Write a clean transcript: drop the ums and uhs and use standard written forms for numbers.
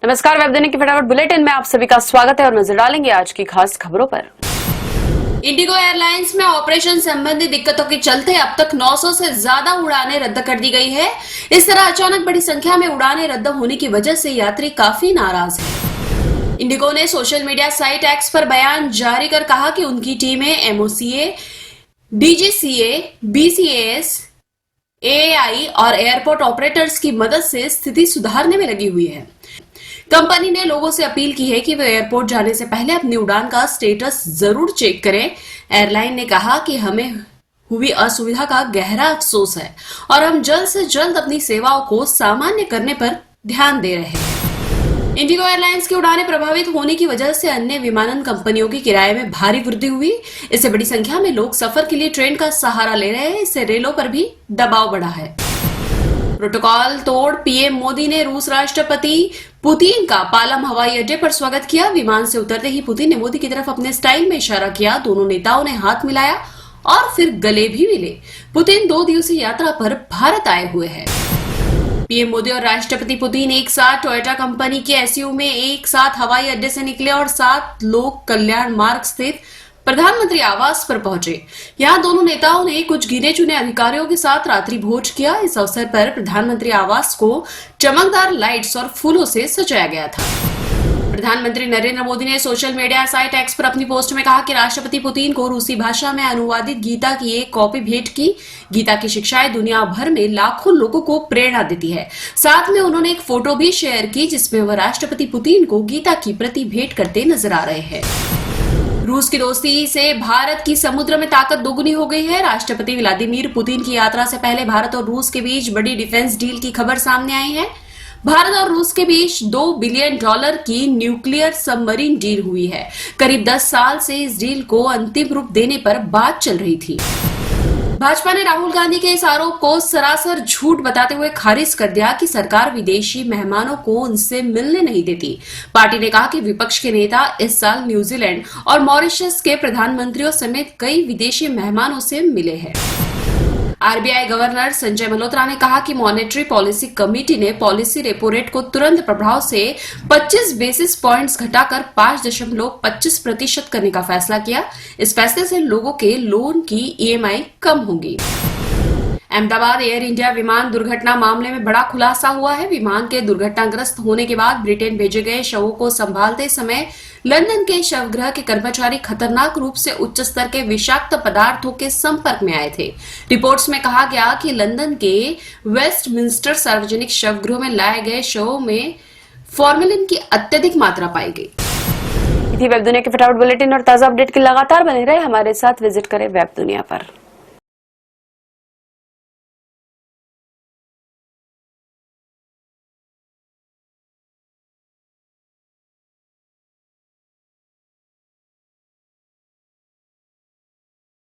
नमस्कार, वेब दुनिया की फटाफट बुलेटिन में आप सभी का स्वागत है और नजर डालेंगे आज की खास खबरों पर। इंडिगो एयरलाइंस में ऑपरेशन संबंधी दिक्कतों के चलते अब तक 900 से ज्यादा उड़ानें रद्द कर दी गई है। इस तरह अचानक बड़ी संख्या में उड़ानें रद्द होने की वजह से यात्री काफी नाराज हैं। इंडिगो ने सोशल मीडिया साइट एक्स पर बयान जारी कर कहा कि उनकी टीमें एमओसीए, डीजीसीए, बीसीएएस, एएआई और एयरपोर्ट ऑपरेटर्स की मदद से स्थिति सुधारने में लगी हुई है। कंपनी ने लोगों से अपील की है कि वे एयरपोर्ट जाने से पहले अपनी उड़ान का स्टेटस जरूर चेक करें। एयरलाइन ने कहा कि हमें हुई असुविधा का गहरा अफसोस है और हम जल्द से जल्द अपनी सेवाओं को सामान्य करने पर ध्यान दे रहे हैं। इंडिगो एयरलाइंस की उड़ानें प्रभावित होने की वजह से अन्य विमानन कंपनियों की किराए में भारी वृद्धि हुई। इससे बड़ी संख्या में लोग सफर के लिए ट्रेन का सहारा ले रहे हैं। इससे रेलों पर भी दबाव बढ़ा है। प्रोटोकॉल तोड़ पीएम मोदी ने रूस राष्ट्रपति पुतिन का पालम हवाई अड्डे पर स्वागत किया। विमान से उतरते ही पुतिन ने मोदी की तरफ अपने स्टाइल में इशारा किया। दोनों नेताओं ने हाथ मिलाया और फिर गले भी मिले। पुतिन 2 दिवसीय यात्रा पर भारत आए हुए हैं। पीएम मोदी और राष्ट्रपति पुतिन एक साथ टोयोटा कंपनी के एसयू में एक साथ हवाई अड्डे से निकले और 7 लोक कल्याण मार्ग स्थित प्रधानमंत्री आवास पर पहुंचे। यहां दोनों नेताओं ने कुछ गिने चुने अधिकारियों के साथ रात्रि भोज किया। इस अवसर पर प्रधानमंत्री आवास को चमकदार लाइट्स और फूलों से सजाया गया था। प्रधानमंत्री नरेंद्र मोदी ने सोशल मीडिया साइट एक्स पर अपनी पोस्ट में कहा कि राष्ट्रपति पुतिन को रूसी भाषा में अनुवादित गीता की एक कॉपी भेंट की। गीता की शिक्षाएं दुनिया भर में लाखों लोगों को प्रेरणा देती है। साथ में उन्होंने एक फोटो भी शेयर की जिसमें वह राष्ट्रपति पुतिन को गीता की प्रति भेंट करते नजर आ रहे हैं। रूस की दोस्ती से भारत की समुद्र में ताकत दोगुनी हो गई है। राष्ट्रपति व्लादिमीर पुतिन की यात्रा से पहले भारत और रूस के बीच बड़ी डिफेंस डील की खबर सामने आई है। भारत और रूस के बीच $2 बिलियन की न्यूक्लियर सबमरीन डील हुई है। करीब 10 साल से इस डील को अंतिम रूप देने पर बात चल रही थी। भाजपा ने राहुल गांधी के इस आरोप को सरासर झूठ बताते हुए खारिज कर दिया कि सरकार विदेशी मेहमानों को उनसे मिलने नहीं देती। पार्टी ने कहा कि विपक्ष के नेता इस साल न्यूजीलैंड और मॉरिशस के प्रधानमंत्रियों समेत कई विदेशी मेहमानों से मिले हैं। आरबीआई गवर्नर संजय मल्होत्रा ने कहा कि मॉनेटरी पॉलिसी कमेटी ने पॉलिसी रेपो रेट को तुरंत प्रभाव से 25 बेसिस पॉइंट्स घटाकर 5.25% करने का फैसला किया। इस फैसले से लोगों के लोन की ईएमआई कम होगी। अहमदाबाद एयर इंडिया विमान दुर्घटना मामले में बड़ा खुलासा हुआ है। विमान के दुर्घटनाग्रस्त होने के बाद ब्रिटेन भेजे गए शवों को संभालते समय लंदन के शवगृह के कर्मचारी खतरनाक रूप से उच्च स्तर के विषाक्त पदार्थों के संपर्क में आए थे। रिपोर्ट्स में कहा गया कि लंदन के वेस्टमिंस्टर सार्वजनिक शवगृह में लाए गए शवों में फॉर्मेलिन की अत्यधिक मात्रा पाई गई। वेब दुनिया के फटाफट बुलेटिन और ताजा अपडेट के लगातार बने रहे हमारे साथ। विजिट करें वेब दुनिया पर।